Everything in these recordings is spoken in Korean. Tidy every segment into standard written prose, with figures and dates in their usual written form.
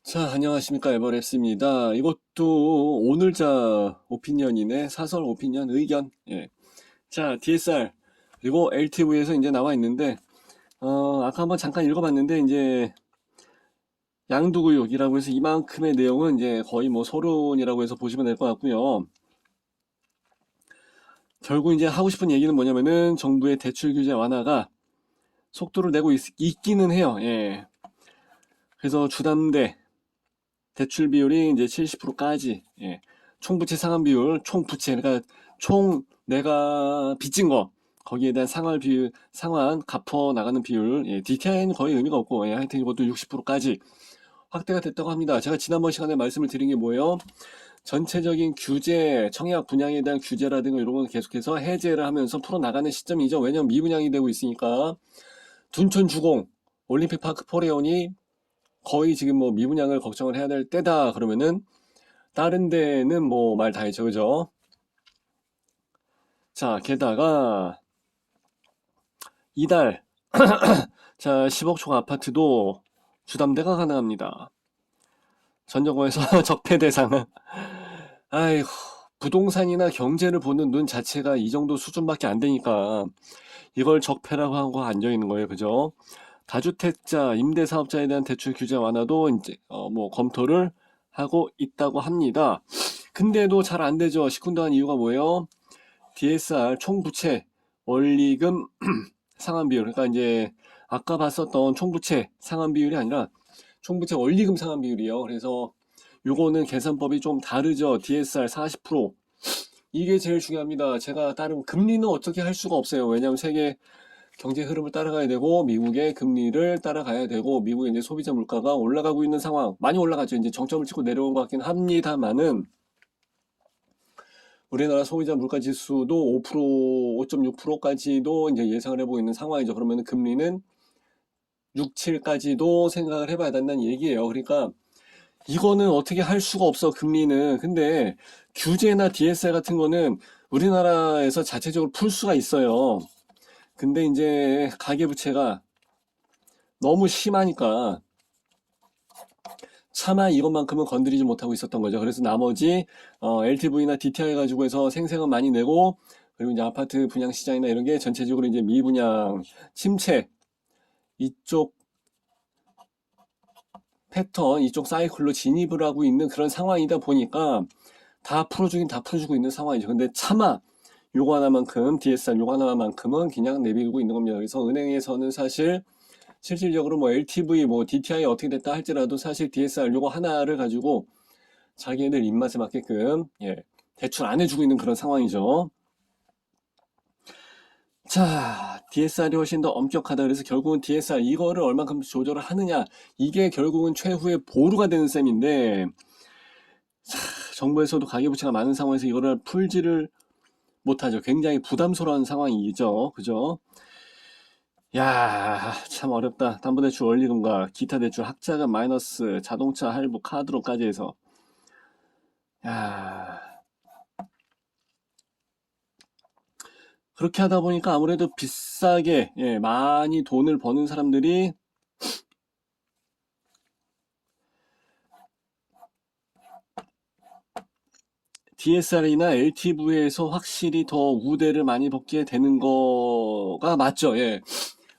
자, 안녕하십니까. 에버랩스입니다. 이것도 오늘자 오피니언이네. 사설 오피니언 의견. 예. 자, DSR. 그리고 LTV에서 이제 나와 있는데, 아까 한번 잠깐 읽어봤는데, 이제 양두구육이라고 해서 이만큼의 내용은 이제 거의 뭐 서론이라고 해서 보시면 될 것 같고요. 결국 이제 하고 싶은 얘기는 뭐냐면은 정부의 대출 규제 완화가 속도를 내고 있기는 해요. 예. 그래서 주담대, 대출 비율이 이제 70%까지, 예. 총부채 상환 비율, 총부채, 그러니까 총 내가 빚진 거, 거기에 대한 상환 비율, 상환, 갚어 나가는 비율, 예. DTI는 거의 의미가 없고, 예. 하여튼 이것도 60%까지 확대가 됐다고 합니다. 제가 지난번 시간에 말씀을 드린 게 뭐예요? 전체적인 규제, 청약 분양에 대한 규제라든가 이런 건 계속해서 해제를 하면서 풀어나가는 시점이죠. 왜냐면 미분양이 되고 있으니까. 둔촌 주공, 올림픽 파크 포레온이 거의 지금 뭐 미분양을 걱정을 해야 될 때다 그러면은 다른 데는 뭐 말 다 했죠, 그죠? 자, 게다가 이달 자 10억 총 아파트도 주담대가 가능합니다. 전정부에서 적폐 대상은 아이고, 부동산이나 경제를 보는 눈 자체가 이 정도 수준밖에 안 되니까 이걸 적폐라고 하고 앉아 있는 거예요, 그죠? 다주택자, 임대사업자에 대한 대출 규제 완화도 이제 뭐 검토를 하고 있다고 합니다. 근데도 잘 안 되죠. 시큰둥한 이유가 뭐예요? DSR 총부채 원리금 상환 비율. 그러니까 이제 아까 봤었던 총부채 상환 비율이 아니라 총부채 원리금 상환 비율이에요. 그래서 요거는 계산법이 좀 다르죠. DSR 40%. 이게 제일 중요합니다. 제가 다른 금리는 어떻게 할 수가 없어요. 왜냐하면 세계 경제 흐름을 따라가야 되고 미국의 금리를 따라가야 되고 미국의 이제 소비자 물가가 올라가고 있는 상황 많이 올라가죠. 이제 정점을 찍고 내려온 것 같긴 합니다만은 우리나라 소비자 물가 지수도 5%, 5.6%까지도 이제 예상을 해보고 있는 상황이죠. 그러면 금리는 6, 7까지도 생각을 해봐야 된다는 얘기예요. 그러니까 이거는 어떻게 할 수가 없어, 금리는. 근데 규제나 DSR 같은 거는 우리나라에서 자체적으로 풀 수가 있어요. 근데 이제 가계부채가 너무 심하니까 차마 이것만큼은 건드리지 못하고 있었던 거죠. 그래서 나머지 LTV나 DTI 가지고 해서 생색은 많이 내고 그리고 이제 아파트 분양 시장이나 이런 게 전체적으로 이제 미분양 침체 이쪽 패턴 이쪽 사이클로 진입을 하고 있는 그런 상황이다 보니까 다 풀어주긴 다 풀어주고 있는 상황이죠. 근데 차마 요거 하나만큼 DSR 요거 하나만큼은 그냥 내비두고 있는 겁니다. 그래서 은행에서는 사실 실질적으로 뭐 LTV 뭐 DTI 어떻게 됐다 할지라도 사실 DSR 요거 하나를 가지고 자기네들 입맛에 맞게끔 예, 대출 안 해주고 있는 그런 상황이죠. 자, DSR이 훨씬 더 엄격하다. 그래서 결국은 DSR 이거를 얼만큼 조절을 하느냐 이게 결국은 최후의 보루가 되는 셈인데 정부에서도 가계부채가 많은 상황에서 이거를 풀지를 못하죠. 굉장히 부담스러운 상황이죠. 그죠? 야, 참 어렵다. 담보대출 원리금과 기타 대출 학자금 마이너스 자동차 할부 카드로까지 해서 야, 그렇게 하다 보니까 아무래도 비싸게 예, 많이 돈을 버는 사람들이 DSR이나 LTV에서 확실히 더 우대를 많이 받게 되는 거가 맞죠. 예.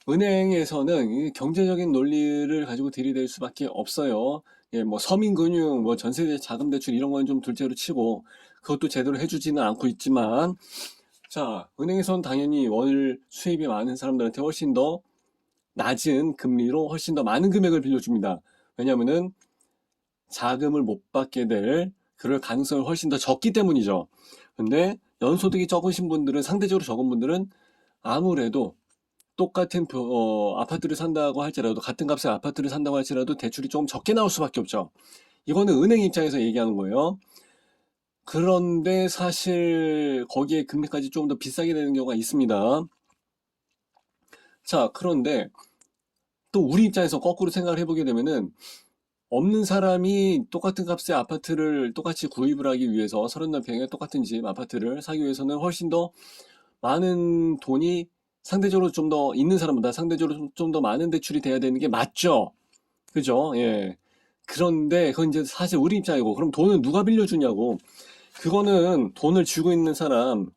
은행에서는 이 경제적인 논리를 가지고 들이댈 수밖에 없어요. 예, 뭐 서민금융, 뭐 전세대 자금대출 이런 건 좀 둘째로 치고 그것도 제대로 해주지는 않고 있지만 자, 은행에서는 당연히 월 수입이 많은 사람들한테 훨씬 더 낮은 금리로 훨씬 더 많은 금액을 빌려줍니다. 왜냐면은 자금을 못 받게 될 그럴 가능성이 훨씬 더 적기 때문이죠. 근데 연소득이 적으신 분들은 상대적으로 적은 분들은 아무래도 똑같은 아파트를 산다고 할지라도 같은 값의 아파트를 산다고 할지라도 대출이 좀 적게 나올 수밖에 없죠. 이거는 은행 입장에서 얘기하는 거예요. 그런데 사실 거기에 금리까지 좀 더 비싸게 되는 경우가 있습니다. 자, 그런데 또 우리 입장에서 거꾸로 생각을 해보게 되면은 없는 사람이 똑같은 값의 아파트를 똑같이 구입을 하기 위해서 34평의 똑같은 집 아파트를 사기 위해서는 훨씬 더 많은 돈이 상대적으로 좀 더 있는 사람보다 상대적으로 좀 더 많은 대출이 돼야 되는 게 맞죠. 그죠? 예. 그런데 그건 이제 사실 우리 입장이고, 그럼 돈은 누가 빌려주냐고. 그거는 돈을 쥐고 있는 사람,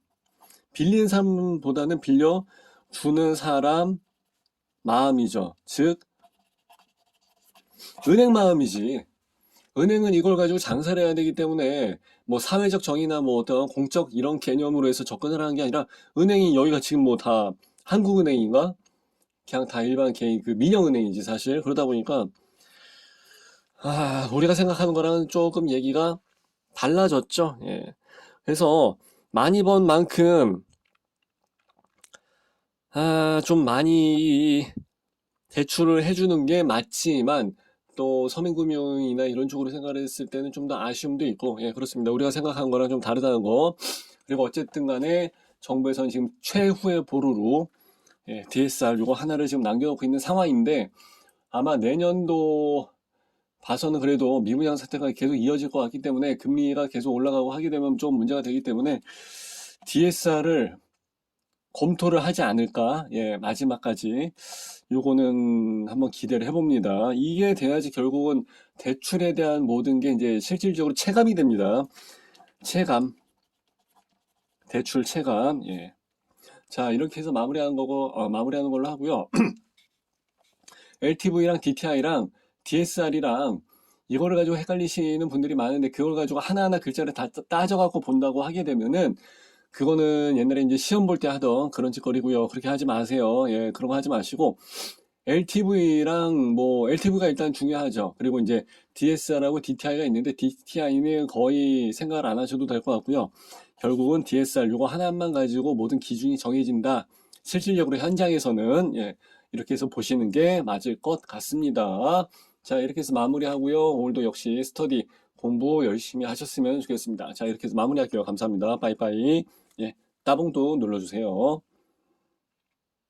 빌리는 사람보다는 빌려주는 사람 마음이죠. 즉, 은행 마음이지. 은행은 이걸 가지고 장사를 해야 되기 때문에 뭐 사회적 정의나 뭐 어떤 공적 이런 개념으로 해서 접근을 하는 게 아니라, 은행이 여기가 지금 뭐 다 한국은행인가? 그냥 다 일반 개인 그 민영은행이지 사실. 그러다 보니까 우리가 생각하는 거랑은 조금 얘기가 달라졌죠. 예. 그래서 많이 번 만큼 좀 많이 대출을 해주는 게 맞지만, 또 서민금융이나 이런 쪽으로 생각을 했을 때는 좀 더 아쉬움도 있고, 예, 그렇습니다. 우리가 생각한 거랑 좀 다르다는 거. 그리고 어쨌든 간에 정부에서는 지금 최후의 보루로, 예, DSR 요거 하나를 지금 남겨놓고 있는 상황인데, 아마 내년도 봐서는 그래도 미분양 사태가 계속 이어질 것 같기 때문에, 금리가 계속 올라가고 하게 되면 좀 문제가 되기 때문에 DSR을 검토를 하지 않을까. 예, 마지막까지 요거는 한번 기대를 해봅니다. 이게 돼야지 결국은 대출에 대한 모든 게 이제 실질적으로 체감이 됩니다. 체감, 대출 체감. 예. 자, 이렇게 해서 마무리하는 걸로 하고요. LTV랑 DTI랑 DSR이랑 이거를 가지고 헷갈리시는 분들이 많은데, 그걸 가지고 하나하나 글자를 다 따져갖고 본다고 하게 되면은, 그거는 옛날에 이제 시험 볼 때 하던 그런 짓거리고요. 그렇게 하지 마세요. 예, 그런 거 하지 마시고, LTV랑 뭐 LTV가 일단 중요하죠. 그리고 이제 DSR하고 DTI가 있는데, DTI는 거의 생각을 안 하셔도 될 것 같고요. 결국은 DSR 요거 하나만 가지고 모든 기준이 정해진다. 실질적으로 현장에서는, 예, 이렇게 해서 보시는 게 맞을 것 같습니다. 자, 이렇게 해서 마무리하고요. 오늘도 역시 스터디 공부 열심히 하셨으면 좋겠습니다. 자, 이렇게 해서 마무리할게요. 감사합니다. 빠이빠이. 예, 따봉도 눌러주세요.